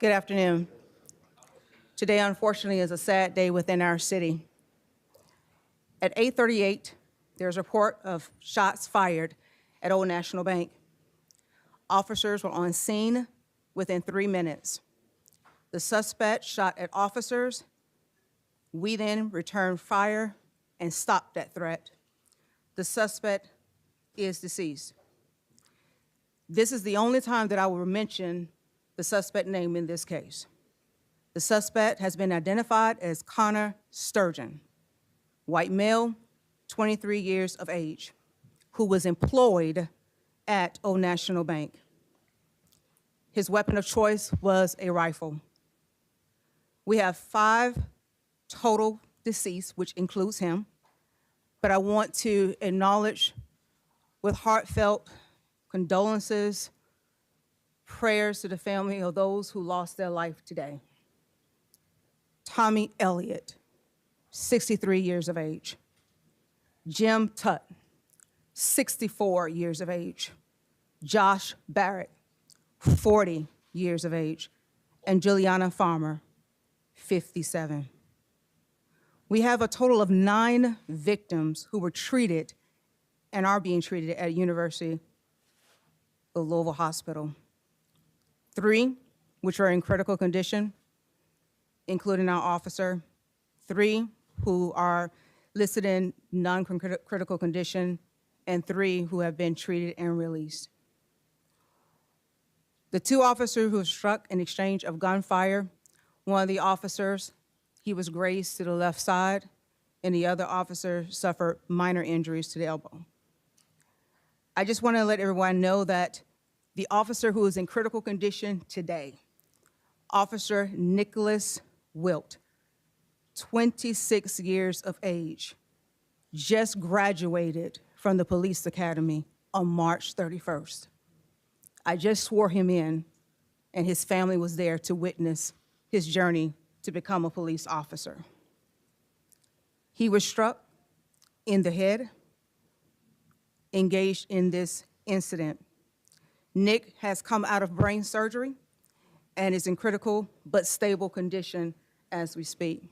Good afternoon. Today, unfortunately, is a sad day within our city. At 8:38, there's a report of shots fired at Old National Bank. Officers were on scene within 3 minutes. The suspect shot at officers. We then returned fire and stopped that threat. The suspect is deceased. This is the only time that I will mention the suspect name in this case. The suspect has been identified as Connor Sturgeon, white male, 23 years of age, who was employed at Old National Bank. His weapon of choice was a rifle. We have 5 total deceased, which includes him, but I want to acknowledge with heartfelt condolences, prayers to the family of those who lost their life today. Tommy Elliott, 63 years of age. Jim Tutt, 64 years of age. Josh Barrett, 40 years of age. And Juliana Farmer, 57. We have a total of 9 victims who were treated and are being treated at University of Louisville Hospital. 3, which are in critical condition, including our officer. 3 who are listed in non-critical condition, and 3 who have been treated and released. The 2 officers who were struck in exchange of gunfire, one of the officers, he was grazed to the left side, and the other officer suffered minor injuries to the elbow. I just want to let everyone know that the officer who is in critical condition today, Officer Nicholas Wilt, 26 years of age, just graduated from the police academy on March 31st. I just swore him in, and his family was there to witness his journey to become a police officer. He was struck in the head, engaged in this incident. Nick has come out of brain surgery and is in critical but stable condition as we speak.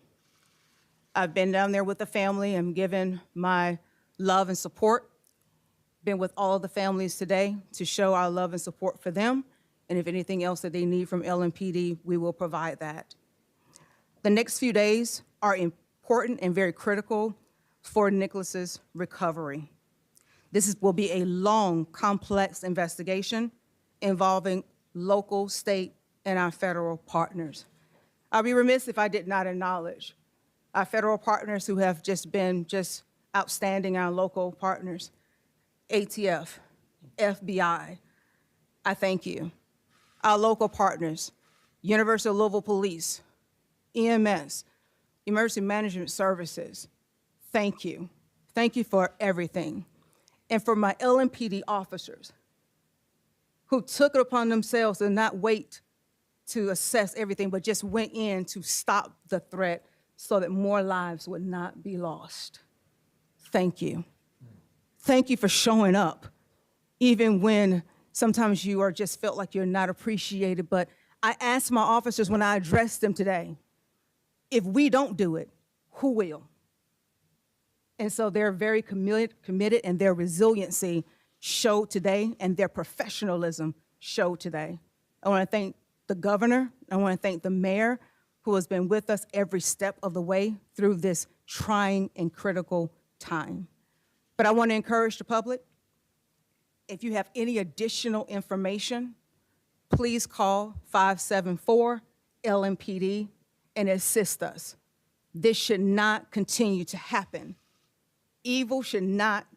I've been down there with the family and given my love and support. Been with all of the families today to show our love and support for them, and if anything else that they need from LMPD, we will provide that. The next few days are important and very critical for Nicholas's recovery. This will be a long, complex investigation involving local, state, and our federal partners. I'd be remiss if I did not acknowledge our federal partners who have just been outstanding, our local partners, ATF, FBI, I thank you. Our local partners, University of Louisville Police, EMS, Emergency Management Services, thank you. Thank you for everything. And for my LMPD officers who took it upon themselves to not wait to assess everything, but just went in to stop the threat so that more lives would not be lost. Thank you. Thank you for showing up, even when sometimes you are just felt like you're not appreciated. But I asked my officers when I addressed them today, if we don't do it, who will? And so they're very committed, and their resiliency showed today, and their professionalism showed today. I want to thank the governor. I want to thank the mayor, who has been with us every step of the way through this trying and critical time. But I want to encourage the public, if you have any additional information, please call 574-LMPD and assist us. This should not continue to happen. Evil should not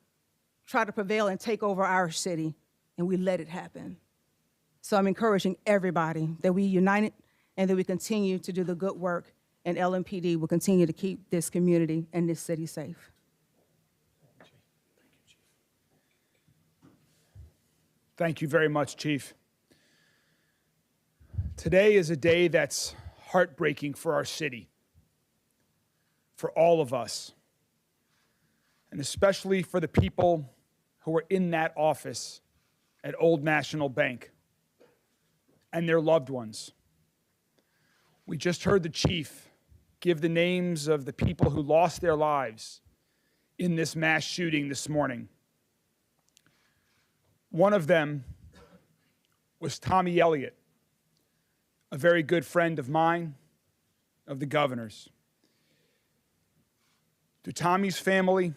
try to prevail and take over our city, and we let it happen. So I'm encouraging everybody that we unite and that we continue to do the good work, and LMPD will continue to keep this community and this city safe. Thank you very much, Chief. Today is a day that's heartbreaking for our city, for all of us, and especially for the people who were in that office at Old National Bank and their loved ones. We just heard the chief give the names of the people who lost their lives in this mass shooting this morning. One of them was Tommy Elliott, a very good friend of mine, of the governor's. To Tommy's family,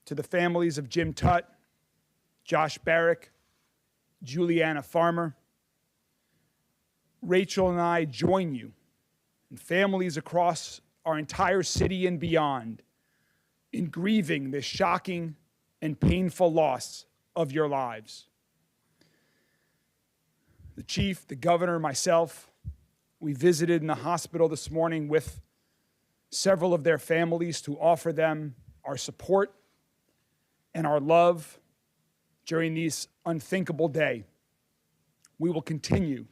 to the families of Jim Tutt, Josh Barrick, Juliana Farmer, Rachel and I join you and families across our entire city and beyond in grieving this shocking and painful loss of your lives. The chief, the governor, myself, we visited in the hospital this morning with several of their families to offer them our support and our love during this unthinkable day. We will continue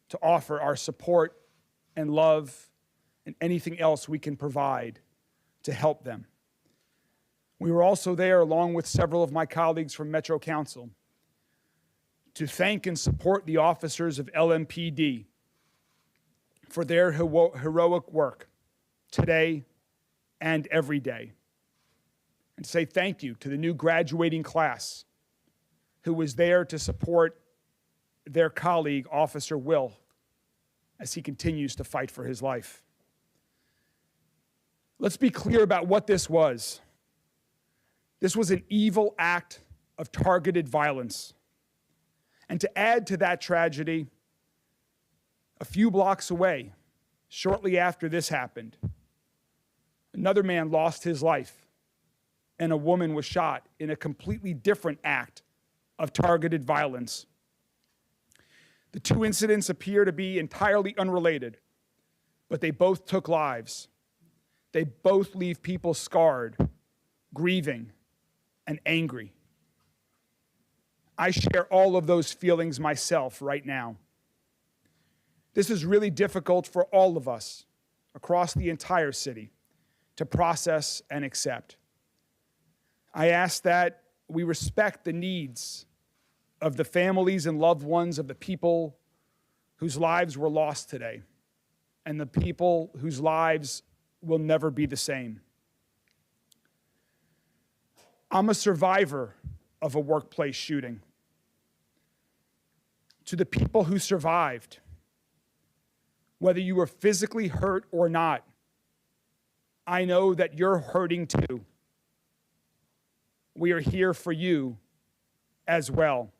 to offer our support and love and anything else we can provide to help them. We were also there, along with several of my colleagues from Metro Council, to thank and support the officers of LMPD for their heroic work today and every day. And say thank you to the new graduating class who was there to support their colleague, Officer Will, as he continues to fight for his life. Let's be clear about what this was. This was an evil act of targeted violence. And to add to that tragedy, a few blocks away, shortly after this happened, another man lost his life and a woman was shot in a completely different act of targeted violence. The two incidents appear to be entirely unrelated, but they both took lives. They both leave people scarred, grieving, and angry. I share all of those feelings myself right now. This is really difficult for all of us across the entire city to process and accept. I ask that we respect the needs of the families and loved ones of the people whose lives were lost today and the people whose lives will never be the same. I'm a survivor of a workplace shooting. To the people who survived, whether you were physically hurt or not, I know that you're hurting too. We are here for you as well.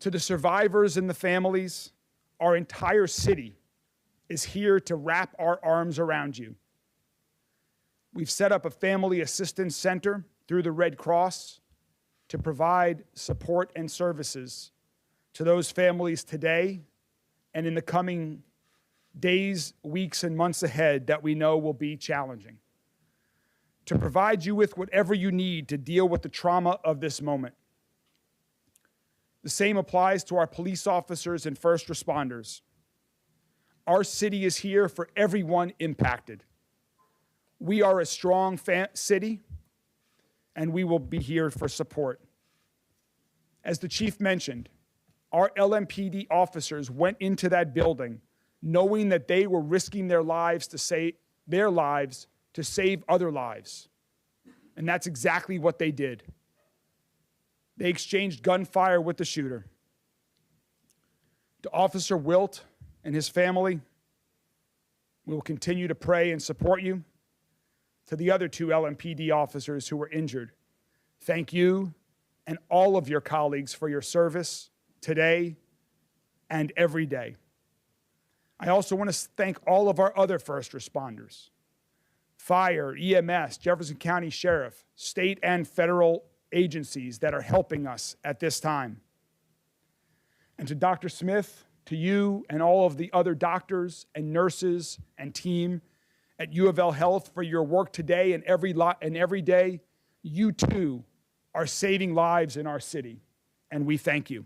To the survivors and the families, our entire city is here to wrap our arms around you. We've set up a family assistance center through the Red Cross to provide support and services to those families today and in the coming days, weeks, and months ahead that we know will be challenging. To provide you with whatever you need to deal with the trauma of this moment. The same applies to our police officers and first responders. Our city is here for everyone impacted. We are a strong city, and we will be here for support. As the chief mentioned, our LMPD officers went into that building knowing that they were risking their lives to save other lives. And that's exactly what they did. They exchanged gunfire with the shooter. To Officer Wilt and his family, we will continue to pray and support you. To the other two LMPD officers who were injured, thank you and all of your colleagues for your service today and every day. I also want to thank all of our other first responders, fire, EMS, Jefferson County Sheriff, state and federal agencies that are helping us at this time. And to Dr. Smith, to you and all of the other doctors and nurses and team at U of L Health for your work today and every day, you too are saving lives in our city, and we thank you.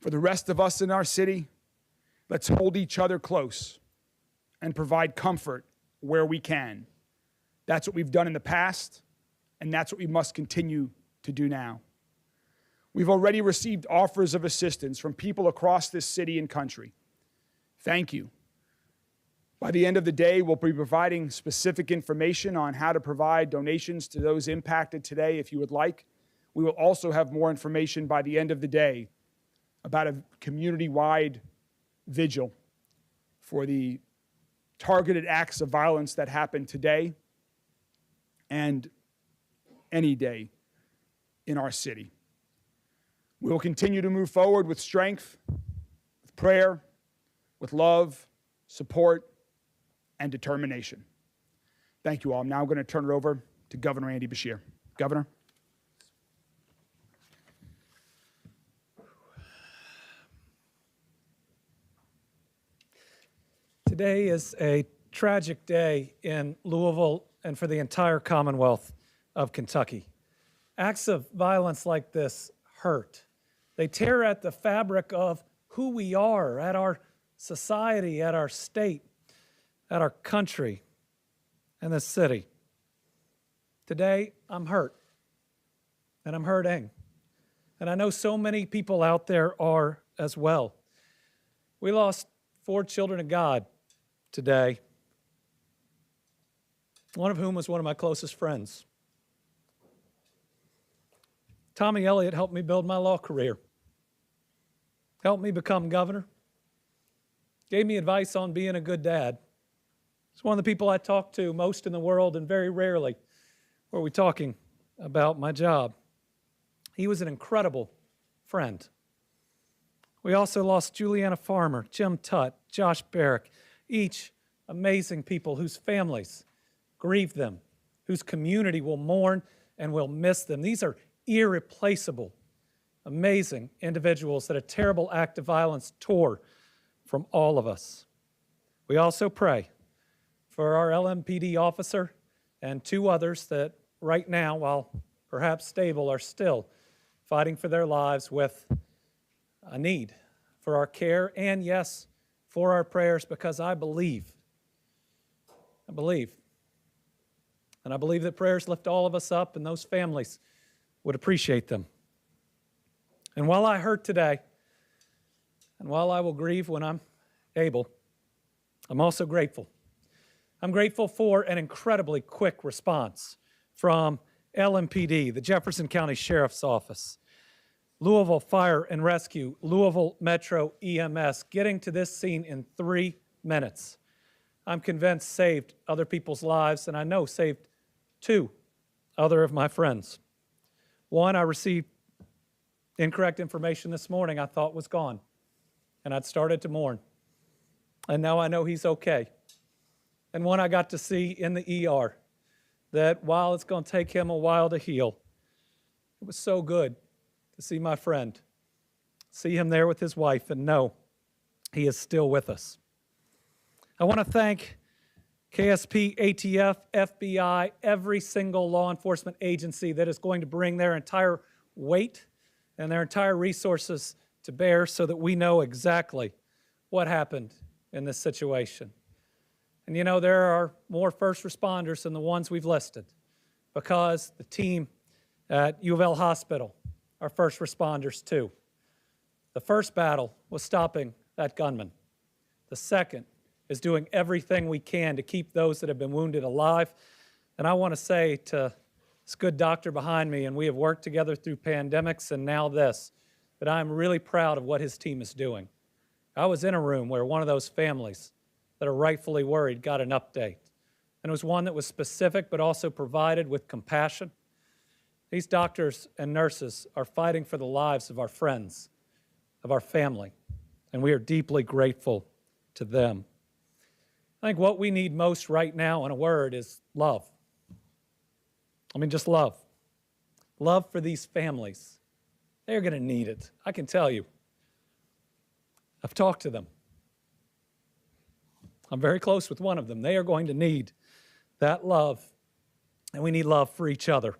For the rest of us in our city, let's hold each other close and provide comfort where we can. That's what we've done in the past, and that's what we must continue to do now. We've already received offers of assistance from people across this city and country. Thank you. By the end of the day, we'll be providing specific information on how to provide donations to those impacted today if you would like. We will also have more information by the end of the day about a community-wide vigil for the targeted acts of violence that happened today and any day in our city. We will continue to move forward with strength, with prayer, with love, support, and determination. Thank you all. I'm now going to turn it over to Governor Andy Beshear. Governor. Today is a tragic day in Louisville and for the entire Commonwealth of Kentucky. Acts of violence like this hurt. They tear at the fabric of who we are, at our society, at our state, at our country, and this city. Today, I'm hurt, and I'm hurting. And I know so many people out there are as well. We lost 4 children of God today, one of whom was one of my closest friends. Tommy Elliott helped me build my law career, helped me become governor, gave me advice on being a good dad. He's one of the people I talk to most in the world, and very rarely were we talking about my job. He was an incredible friend. We also lost Juliana Farmer, Jim Tutt, Josh Barrick, each amazing people whose families grieve them, whose community will mourn and will miss them. These are irreplaceable, amazing individuals that a terrible act of violence tore from all of us. We also pray for our LMPD officer and 2 others that right now, while perhaps stable, are still fighting for their lives with a need for our care and, yes, for our prayers, because I believe, and I believe that prayers lift all of us up, and those families would appreciate them. And while I hurt today, and while I will grieve when I'm able, I'm also grateful. I'm grateful for an incredibly quick response from LMPD, the Jefferson County Sheriff's Office, Louisville Fire and Rescue, Louisville Metro EMS, getting to this scene in 3 minutes. I'm convinced saved other people's lives, and I know saved 2 other of my friends. One, I received incorrect information this morning I thought was gone, and I'd started to mourn. And now I know he's okay. And one I got to see in the ER, that while it's going to take him a while to heal, it was so good to see my friend, see him there with his wife, and know he is still with us. I want to thank KSP, ATF, FBI, every single law enforcement agency that is going to bring their entire weight and their entire resources to bear so that we know exactly what happened in this situation. And you know, there are more first responders than the ones we've listed, because the team at U of L Hospital are first responders too. The first battle was stopping that gunman. The second is doing everything we can to keep those that have been wounded alive. And I want to say to this good doctor behind me, and we have worked together through pandemics and now this, that I'm really proud of what his team is doing. I was in a room where one of those families that are rightfully worried got an update. And it was one that was specific but also provided with compassion. These doctors and nurses are fighting for the lives of our friends, of our family, and we are deeply grateful to them. I think what we need most right now, in a word, is love. I mean, just love. Love for these families. They're going to need it, I can tell you. I've talked to them. I'm very close with one of them. They are going to need that love, and we need love for each other.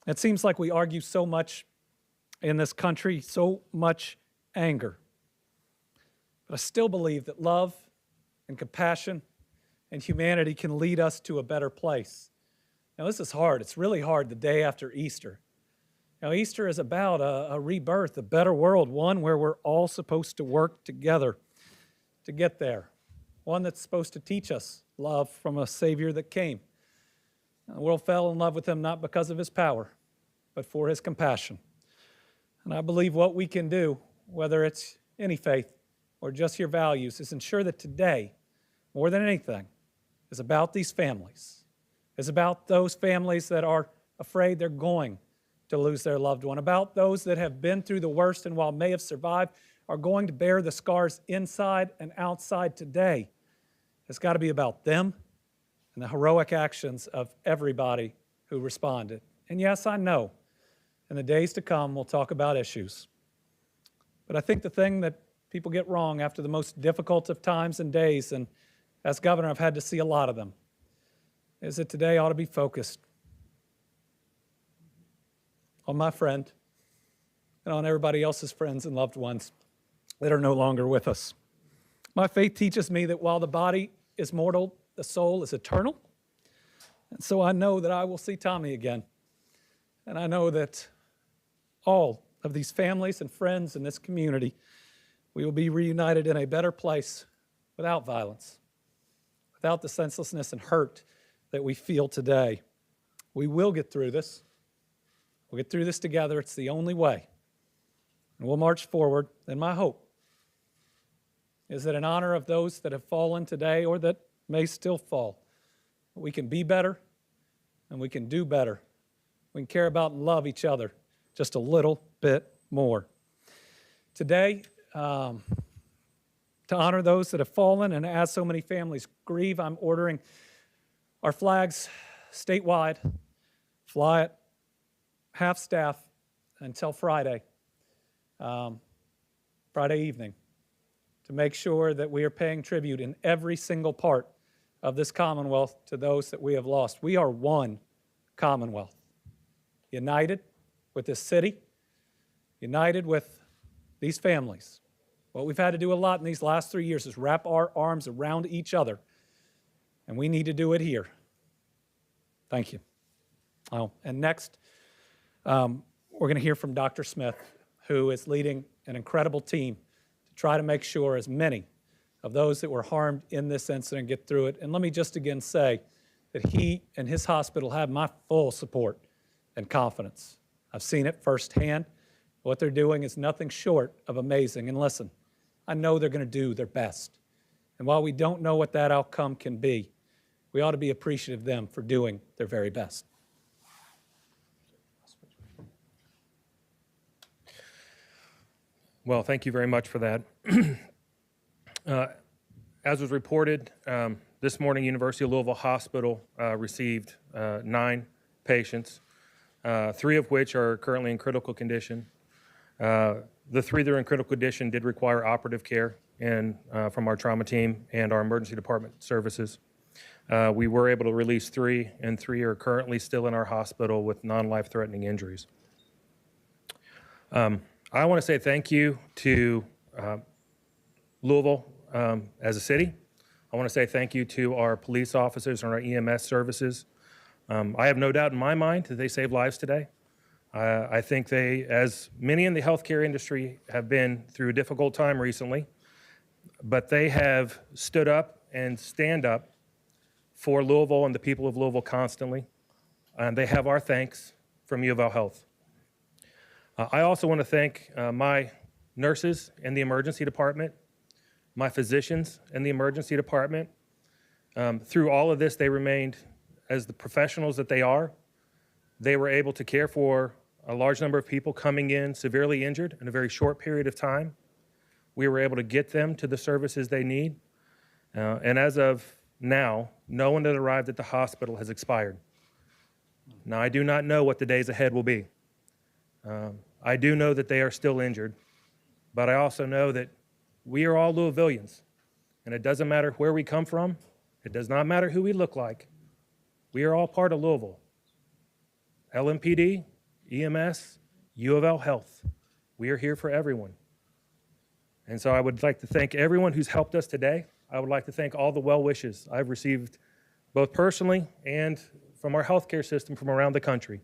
It seems like we argue so much in this country, so much anger. But I still believe that love and compassion and humanity can lead us to a better place. Now, this is hard. It's really hard the day after Easter Now, Easter is about a rebirth, a better world, one where we're all supposed to work together to get there, one that's supposed to teach us love from a Savior that came. The world fell in love with him not because of his power, but for his compassion. And I believe what we can do, whether it's any faith or just your values, is ensure that today, more than anything, is about these families, is about those families that are afraid they're going to lose their loved one, about those that have been through the worst and while may have survived, are going to bear the scars inside and outside today. It's got to be about them and the heroic actions of everybody who responded. And yes, I know, in the days to come, we'll talk about issues. But I think the thing that people get wrong after the most difficult of times and days, and as governor, I've had to see a lot of them, is that today ought to be focused on my friend and on everybody else's friends and loved ones that are no longer with us. My faith teaches me that while the body is mortal, the soul is eternal. And so I know that I will see Tommy again. And I know that all of these families and friends in this community, we will be reunited in a better place without violence, without the senselessness and hurt that we feel today. We will get through this. We'll get through this together. It's the only way. And we'll march forward. And my hope is that in honor of those that have fallen today or that may still fall, we can be better and we can do better. We can care about and love each other just a little bit more. Today, to honor those that have fallen and as so many families grieve, I'm ordering our flags statewide, fly at half staff until Friday evening, to make sure that we are paying tribute in every single part of this Commonwealth to those that we have lost. We are one Commonwealth, united with this city, united with these families. What we've had to do a lot in these last 3 years is wrap our arms around each other, and we need to do it here. Thank you. Oh, and next, we're going to hear from Dr. Smith, who is leading an incredible team to try to make sure as many of those that were harmed in this incident get through it. And let me just again say that he and his hospital have my full support and confidence. I've seen it firsthand. What they're doing is nothing short of amazing. And listen, I know they're going to do their best. And while we don't know what that outcome can be, we ought to be appreciative of them for doing their very best. Well, thank you very much for that. As was reported, this morning, University of Louisville Hospital received 9 patients, 3 of which are currently in critical condition. The 3 that are in critical condition did require operative care from our trauma team and our emergency department services. We were able to release 3, and 3 are currently still in our hospital with non-life-threatening injuries. I want to say thank you to Louisville as a city. I want to say thank you to our police officers and our EMS services. I have no doubt in my mind that they saved lives today. I think they, as many in the healthcare industry, have been through a difficult time recently, but they have stood up and stand up for Louisville and the people of Louisville constantly, and they have our thanks from U of L Health. I also want to thank my nurses in the emergency department, my physicians in the emergency department. Through all of this, they remained as the professionals that they are. They were able to care for a large number of people coming in severely injured in a very short period of time. We were able to get them to the services they need. And as of now, no one that arrived at the hospital has expired. Now, I do not know what the days ahead will be. I do know that they are still injured, but I also know that we are all Louisvillians, and it doesn't matter where we come from. It does not matter who we look like. We are all part of Louisville. LMPD, EMS, U of L Health. We are here for everyone. And so I would like to thank everyone who's helped us today. I would like to thank all the well wishes I've received, both personally and from our healthcare system from around the country.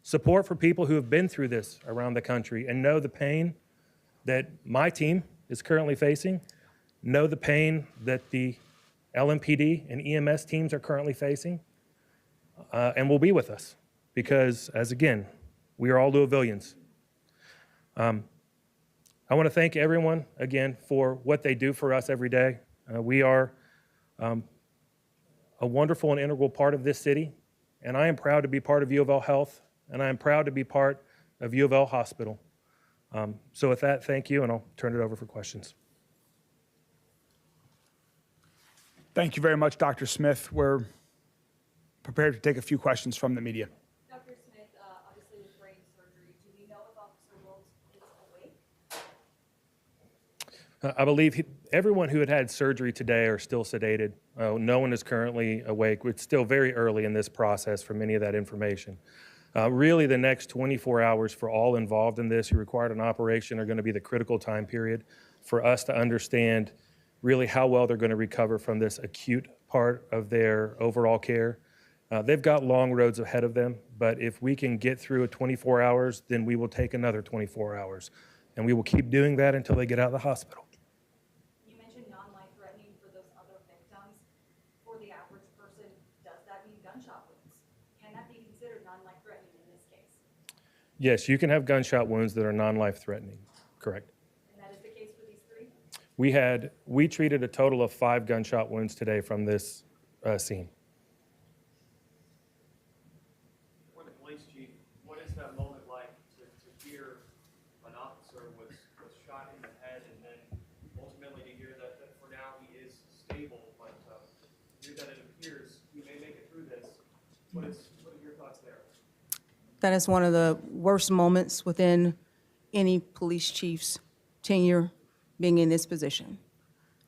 support for people who have been through this around the country and know the pain that my team is currently facing, know the pain that the LMPD and EMS teams are currently facing, and will be with us because, as again, we are all Louisvillians. I want to thank everyone again for what they do for us every day. We are a wonderful and integral part of this city, and I am proud to be part of U of L Health, and I am proud to be part of U of L Hospital. So with that, thank you, and I'll turn it over for questions. Thank you very much, Dr. Smith. We're prepared to take a few questions from the media. Dr. Smith, obviously with brain surgery, do we know if Officer Wills is awake? I believe everyone who had surgery today are still sedated. No one is currently awake. It's still very early in this process for many of that information. Really, the next 24 hours for all involved in this who required an operation are going to be the critical time period for us to understand really how well they're going to recover from this acute part of their overall care. They've got long roads ahead of them, but if we can get through a 24 hours, then we will take another 24 hours. And we will keep doing that until they get out of the hospital. You mentioned non-life-threatening for those other victims. For the average person, does that mean gunshot wounds? Can that be considered non-life-threatening in this case? Yes, you can have gunshot wounds that are non-life threatening, correct. And that is the case for these three? We treated a total of 5 gunshot wounds today from this scene. For the police chief, what is that moment like to hear an officer was shot in the head and then ultimately to hear that for now he is stable, but hear that it appears he may make it through this? What are your thoughts there? That is one of the worst moments within any police chief's tenure being in this position.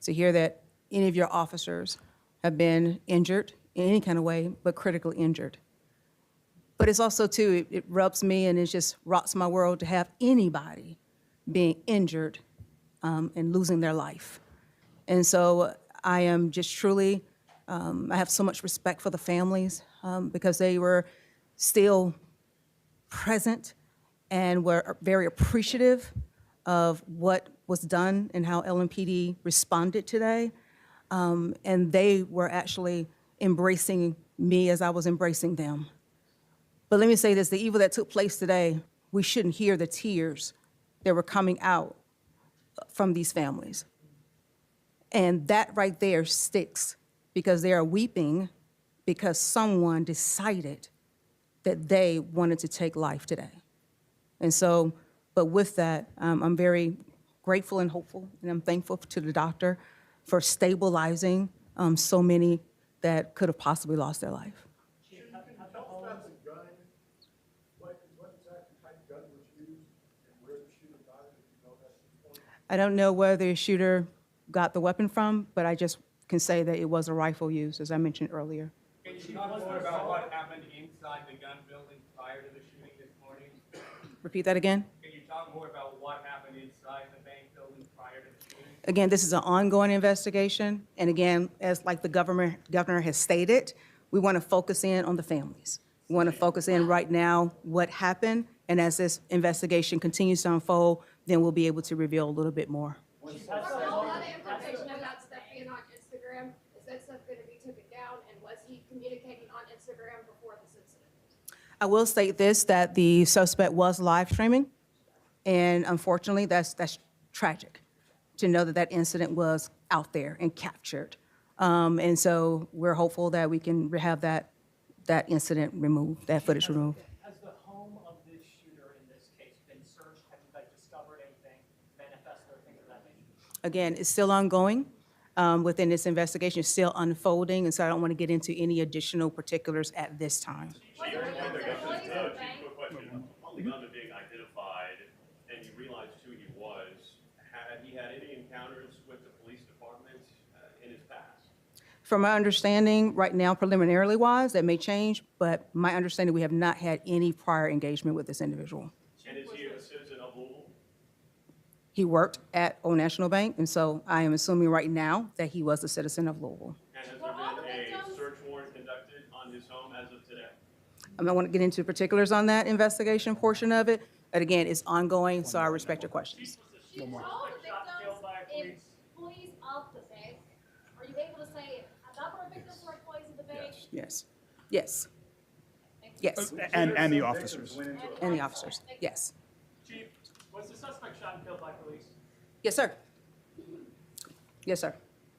To hear that any of your officers have been injured in any kind of way, but critically injured. But it's also, too, it rubs me and it just rocks my world to have anybody being injured and losing their life. And so I am just truly, I have so much respect for the families because they were still present and were very appreciative of what was done and how LMPD responded today. And they were actually embracing me as I was embracing them. But let me say this, the evil that took place today, we shouldn't hear the tears that were coming out from these families. And that right there sticks because they are weeping because someone decided that they wanted to take life today. And so, but with that, I'm very grateful and hopeful, and I'm thankful to the doctor for stabilizing so many that could have possibly lost their life. Tell us about the gun. What exact type of gun was used and where the shooter got it, if you know that at this point? I don't know where the shooter got the weapon from, but I just can say that it was a rifle used, as I mentioned earlier. Can you talk more about what happened inside the gun building prior to the shooting this morning? Repeat that again? Can you talk more about what happened inside the bank building prior to the shooting? Again, this is an ongoing investigation, and again, as like the governor has stated, we want to focus in on the families. We want to focus in right now what happened, and as this investigation continues to unfold, then we'll be able to reveal a little bit more. A lot of information about stuff being on Instagram. Is that stuff going to be taken down? And was he communicating on Instagram before this incident? I will state this, that the suspect was live streaming, and unfortunately, that's tragic to know that that incident was out there and captured. And so we're hopeful that we can have that incident removed, that footage removed. Has the home of this shooter in this case been searched? Have you guys discovered anything, manifest or things of that nature? Again, it's still ongoing within this investigation. It's still unfolding, and so I don't want to get into any additional particulars at this time. On the gun being identified, and you realized who he was, had he had any encounters with the police department in his past? From my understanding, right now, preliminarily wise, that may change, but my understanding, we have not had any prior engagement with this individual. And is he a citizen of Louisville? He worked at Old National Bank, and so I am assuming right now that he was a citizen of Louisville. And has there been a search warrant conducted on his home as of today? I don't want to get into particulars on that investigation portion of it, but again, it's ongoing, so I respect your questions. She told the Killed by victims, police. employees of the bank. Are you able to say a number of victims were employees of the bank? Yes, yes, yes, And the officers. and the officers, yes. Chief, was the suspect shot and killed by police? Yes, sir. Yes, sir.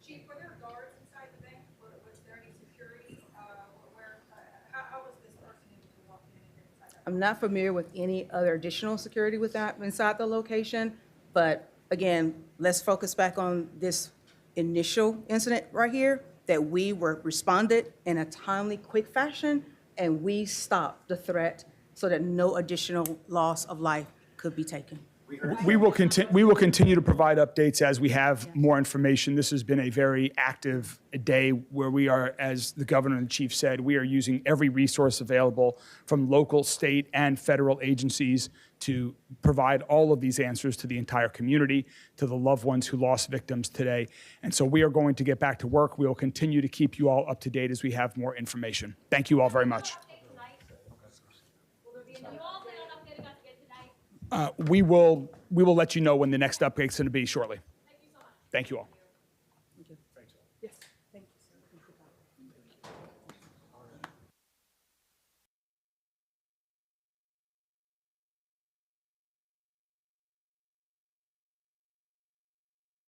Chief, were there guards inside the bank? Was there any security? How was this person able to walk in and get inside that? I'm not familiar with any other additional security with that inside the location, but again, let's focus back on this initial incident right here, that we were responded in a timely, quick fashion, and we stopped the threat so that no additional loss of life could be taken. We will continue to provide updates as we have more information. This has been a very active day where we are, as the governor and the chief said, we are using every resource available from local, state, and federal agencies to provide all of these answers to the entire community, to the loved ones who lost victims today. And so we are going to get back to work. We will continue to keep you all up to date as we have more information. Thank you all very much. You all plan on updating us again tonight? We will let you know when the next update's going to be shortly. Thank you so much. Thank you all.